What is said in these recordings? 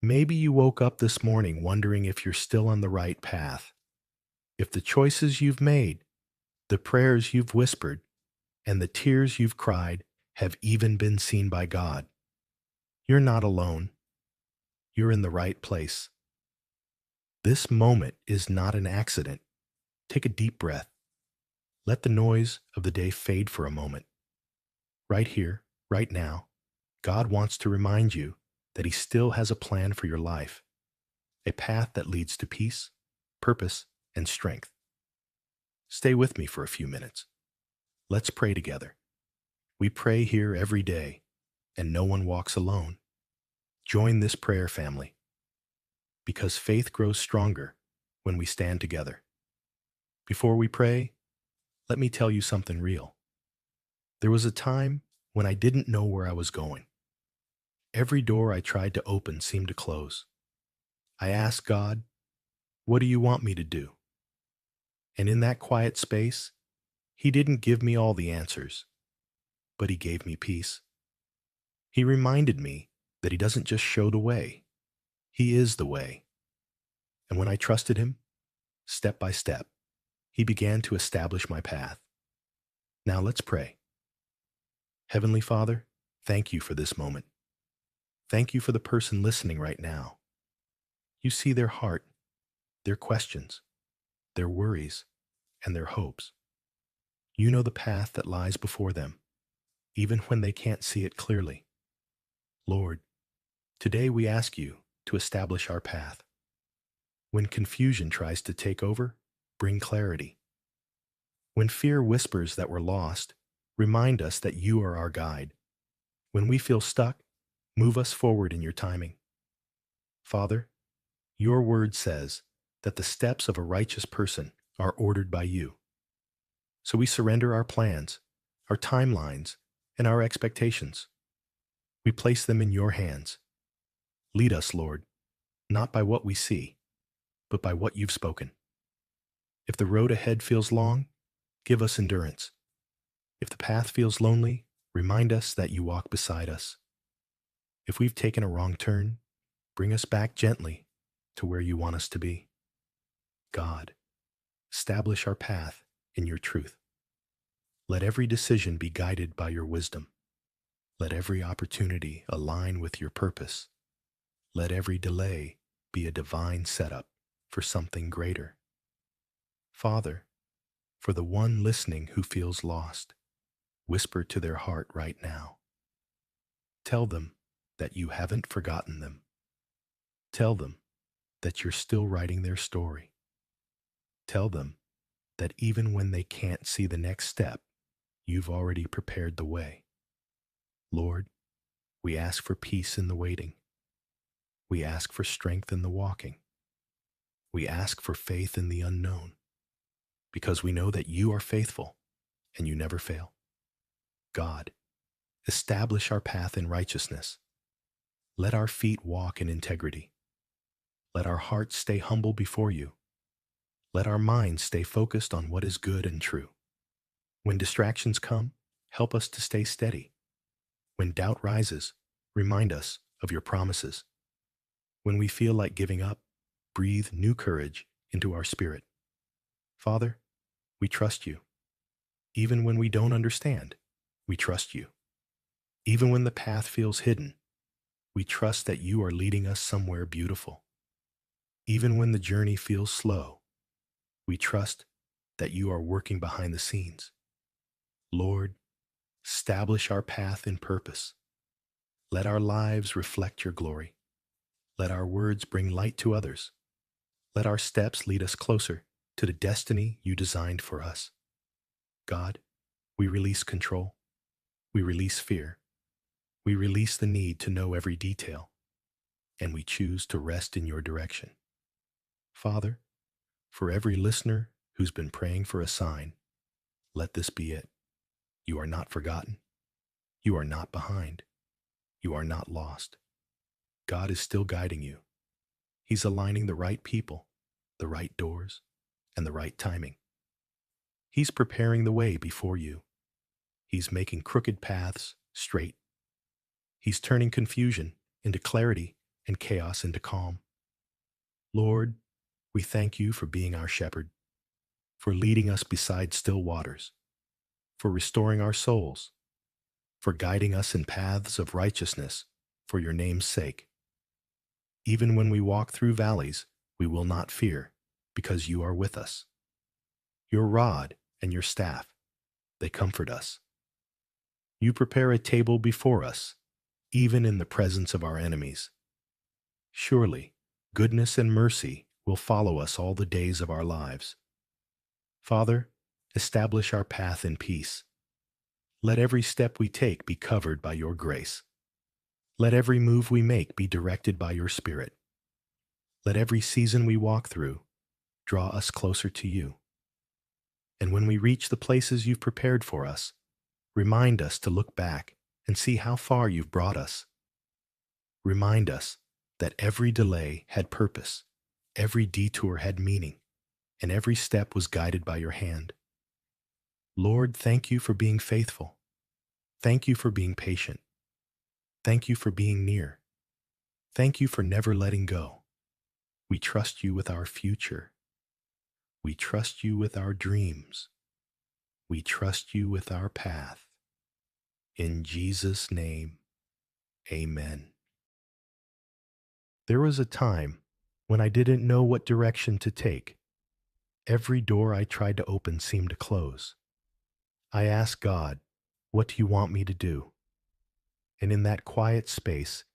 Maybe you woke up this morning wondering if you're still on the right path, if the choices you've made, the prayers you've whispered, and the tears you've cried have even been seen by God. You're not alone. You're in the right place. This moment is not an accident. Take a deep breath. Let the noise of the day fade for a moment. Right here, right now, God wants to remind you that He still has a plan for your life, a path that leads to peace, purpose, and strength. Stay with me for a few minutes. Let's pray together. We pray here every day, and no one walks alone. Join this prayer family, because faith grows stronger when we stand together. Before we pray, let me tell you something real. There was a time when I didn't know where I was going. Every door I tried to open seemed to close. I asked God, "What do you want me to do?" And in that quiet space, He didn't give me all the answers, but He gave me peace. He reminded me that He doesn't just show the way, He is the way. And when I trusted Him, step by step, He began to establish my path. Now let's pray. Heavenly Father, thank you for this moment. Thank you for the person listening right now. You see their heart, their questions, their worries, and their hopes. You know the path that lies before them, even when they can't see it clearly. Lord, today we ask you to establish our path. When confusion tries to take over, bring clarity. When fear whispers that we're lost, remind us that you are our guide. When we feel stuck, move us forward in your timing. Father, your word says that the steps of a righteous person are ordered by you. So we surrender our plans, our timelines, and our expectations. We place them in your hands. Lead us, Lord, not by what we see, but by what you've spoken. If the road ahead feels long, give us endurance. If the path feels lonely, remind us that you walk beside us. If we've taken a wrong turn, bring us back gently to where you want us to be. God, establish our path in your truth. Let every decision be guided by your wisdom. Let every opportunity align with your purpose. Let every delay be a divine setup for something greater. Father, for the one listening who feels lost, whisper to their heart right now. Tell them that you haven't forgotten them. Tell them that you're still writing their story. Tell them that even when they can't see the next step, you've already prepared the way. Lord, we ask for peace in the waiting. We ask for strength in the walking. We ask for faith in the unknown, because we know that you are faithful and you never fail. God, establish our path in righteousness. Let our feet walk in integrity. Let our hearts stay humble before you. Let our minds stay focused on what is good and true. When distractions come, help us to stay steady. When doubt rises, remind us of your promises. When we feel like giving up, breathe new courage into our spirit. Father, we trust you. Even when we don't understand, we trust you. Even when the path feels hidden, we trust that you are leading us somewhere beautiful. Even when the journey feels slow, we trust that you are working behind the scenes. Lord, establish our path in purpose. Let our lives reflect your glory. Let our words bring light to others. Let our steps lead us closer to the destiny you designed for us. God, we release control. We release fear. We release the need to know every detail. And we choose to rest in your direction. Father, for every listener who's been praying for a sign, let this be it. You are not forgotten. You are not behind. You are not lost. God is still guiding you. He's aligning the right people, the right doors, and the right timing. He's preparing the way before you. He's making crooked paths straight. He's turning confusion into clarity and chaos into calm. Lord, we thank you for being our shepherd, for leading us beside still waters, for restoring our souls, for guiding us in paths of righteousness for your name's sake. Even when we walk through valleys, we will not fear, because you are with us. Your rod and your staff, they comfort us. You prepare a table before us, even in the presence of our enemies. Surely, goodness and mercy will follow us all the days of our lives. Father, establish our path in peace. Let every step we take be covered by your grace. Let every move we make be directed by your Spirit. Let every season we walk through draw us closer to you. And when we reach the places you've prepared for us, remind us to look back and see how far you've brought us. Remind us that every delay had purpose, every detour had meaning, and every step was guided by your hand. Lord, thank you for being faithful. Thank you for being patient. Thank you for being near. Thank you for never letting go. We trust you with our future. We trust you with our dreams. We trust you with our path. In Jesus' name, amen. There was a time when I didn't know what direction to take. Every door I tried to open seemed to close. I asked God, "What do you want me to do?" And in that quiet space,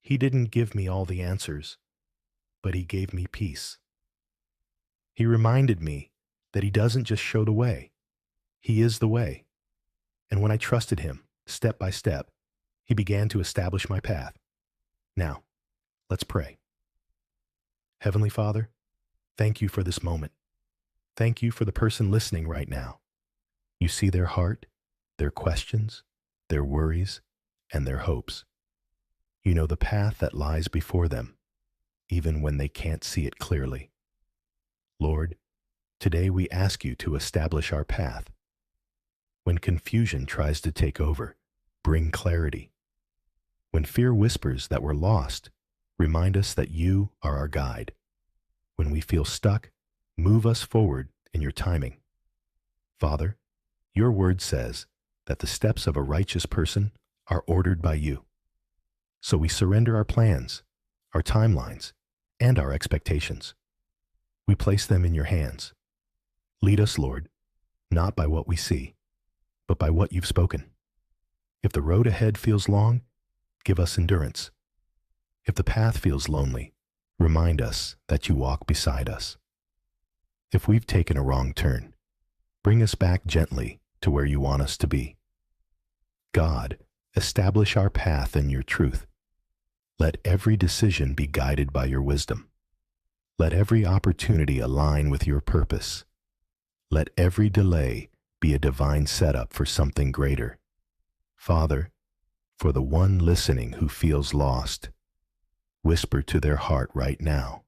He didn't give me all the answers, but He gave me peace. He reminded me that He doesn't just show the way, He is the way. And when I trusted Him, step by step, He began to establish my path. Now, let's pray. Heavenly Father, thank you for this moment. Thank you for the person listening right now. You see their heart, their questions, their worries, and their hopes. You know the path that lies before them, even when they can't see it clearly. Lord, today we ask you to establish our path. When confusion tries to take over, bring clarity. When fear whispers that we're lost, remind us that you are our guide. When we feel stuck, move us forward in your timing. Father, your word says that the steps of a righteous person are ordered by you. So we surrender our plans, our timelines, and our expectations. We place them in your hands. Lead us, Lord, not by what we see, but by what you've spoken. If the road ahead feels long, give us endurance. If the path feels lonely, remind us that you walk beside us. If we've taken a wrong turn, bring us back gently to where you want us to be. God, establish our path in your truth. Let every decision be guided by your wisdom. Let every opportunity align with your purpose. Let every delay be a divine setup for something greater. Father, for the one listening who feels lost, whisper to their heart right now.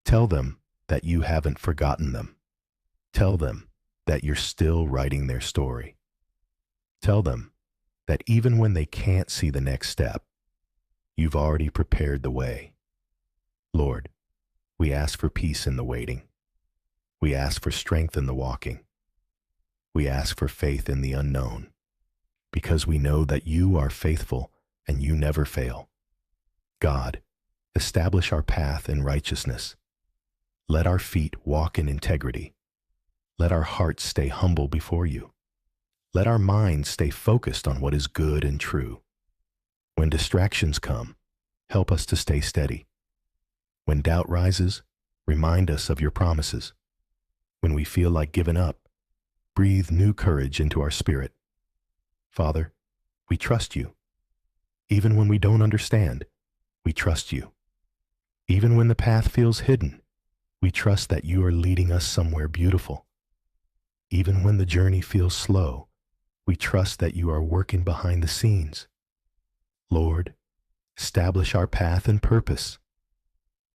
Tell them that you haven't forgotten them. Tell them that you're still writing their story. Tell them that even when they can't see the next step, you've already prepared the way. Lord, we ask for peace in the waiting. We ask for strength in the walking. We ask for faith in the unknown, because we know that you are faithful and you never fail. God, establish our path in righteousness. Let our feet walk in integrity. Let our hearts stay humble before you. Let our minds stay focused on what is good and true. When distractions come, help us to stay steady. When doubt rises, remind us of your promises. When we feel like giving up, breathe new courage into our spirit. Father, we trust you. Even when we don't understand, we trust you. Even when the path feels hidden, we trust that you are leading us somewhere beautiful. Even when the journey feels slow, we trust that you are working behind the scenes. Lord, establish our path and purpose.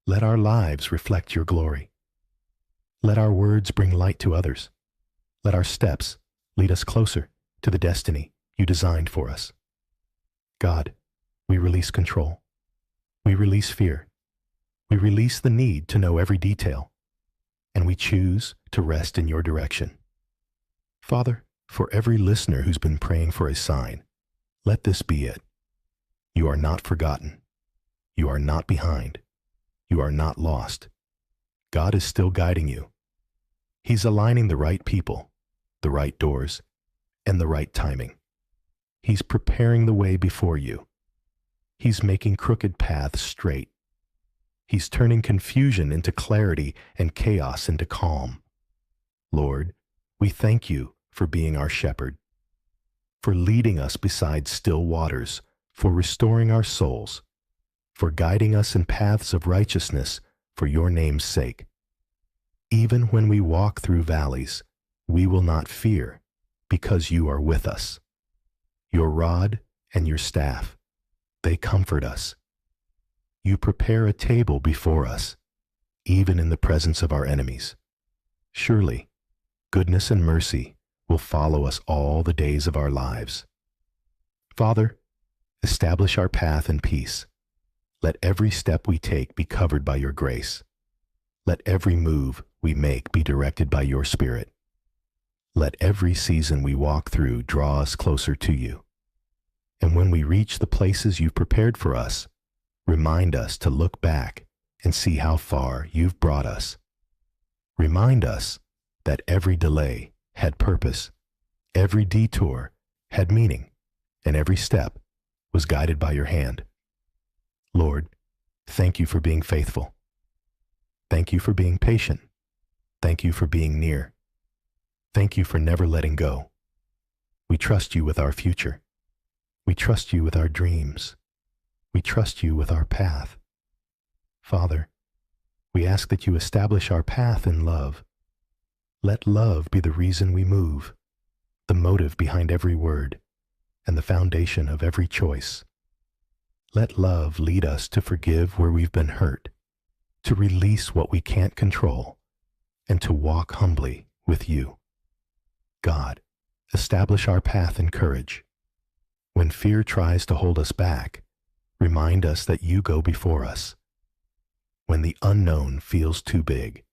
Let our lives reflect your glory. Let our words bring light to others. Let our steps lead us closer to the destiny you designed for us. God, we release control. We release fear. We release the need to know every detail, and we choose to rest in your direction. Father, for every listener who's been praying for a sign, let this be it. You are not forgotten. You are not behind. You are not lost. God is still guiding you. He's aligning the right people, the right doors, and the right timing. He's preparing the way before you. He's making crooked paths straight. He's turning confusion into clarity and chaos into calm. Lord, we thank you for being our shepherd, for leading us beside still waters, for restoring our souls, for guiding us in paths of righteousness for your name's sake. Even when we walk through valleys, we will not fear, because you are with us. Your rod and your staff, they comfort us. You prepare a table before us, even in the presence of our enemies. Surely, goodness and mercy will follow us all the days of our lives. Father, establish our path in peace. Let every step we take be covered by your grace. Let every move we make be directed by your Spirit. Let every season we walk through draw us closer to you. And when we reach the places you've prepared for us, remind us to look back and see how far you've brought us. Remind us that every delay had purpose, every detour had meaning, and every step was guided by your hand. Lord, thank you for being faithful. Thank you for being patient. Thank you for being near. Thank you for never letting go. We trust you with our future. We trust you with our dreams. We trust you with our path. Father, we ask that you establish our path in love. Let love be the reason we move, the motive behind every word, and the foundation of every choice. Let love lead us to forgive where we've been hurt, to release what we can't control, and to walk humbly with you. God, establish our path in courage. When fear tries to hold us back, remind us that you go before us. When the unknown feels too big,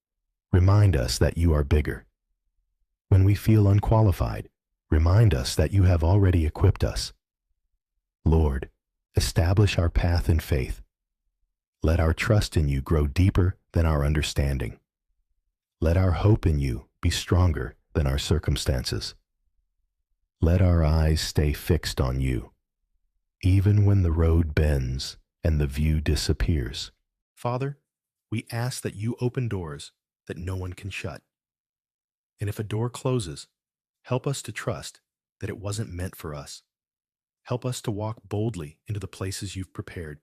remind us that you are bigger. When we feel unqualified, remind us that you have already equipped us. Lord, establish our path in faith. Let our trust in you grow deeper than our understanding. Let our hope in you be stronger than our circumstances. Let our eyes stay fixed on you, even when the road bends and the view disappears. Father, we ask that you open doors that no one can shut. And if a door closes, help us to trust that it wasn't meant for us. Help us to walk boldly into the places you've prepared,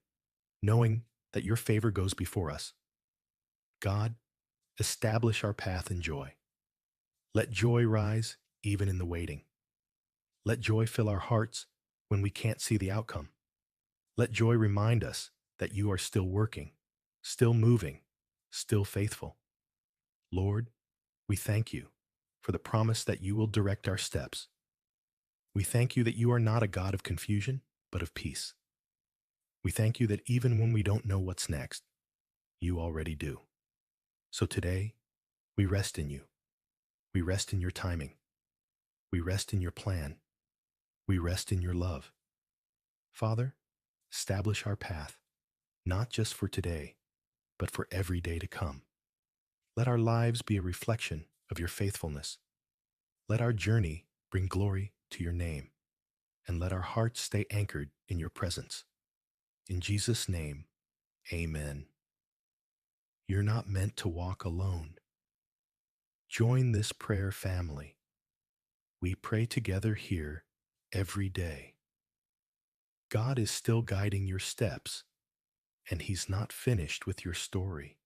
knowing that your favor goes before us. God, establish our path in joy. Let joy rise even in the waiting. Let joy fill our hearts when we can't see the outcome. Let joy remind us that you are still working, still moving, still faithful. Lord, we thank you for the promise that you will direct our steps. We thank you that you are not a God of confusion, but of peace. We thank you that even when we don't know what's next, you already do. So today, we rest in you. We rest in your timing. We rest in your plan. We rest in your love. Father, establish our path, not just for today, but for every day to come. Let our lives be a reflection of your faithfulness. Let our journey bring glory to your name, and let our hearts stay anchored in your presence. In Jesus' name, amen. You're not meant to walk alone. Join this prayer family. We pray together here every day. God is still guiding your steps, and He's not finished with your story.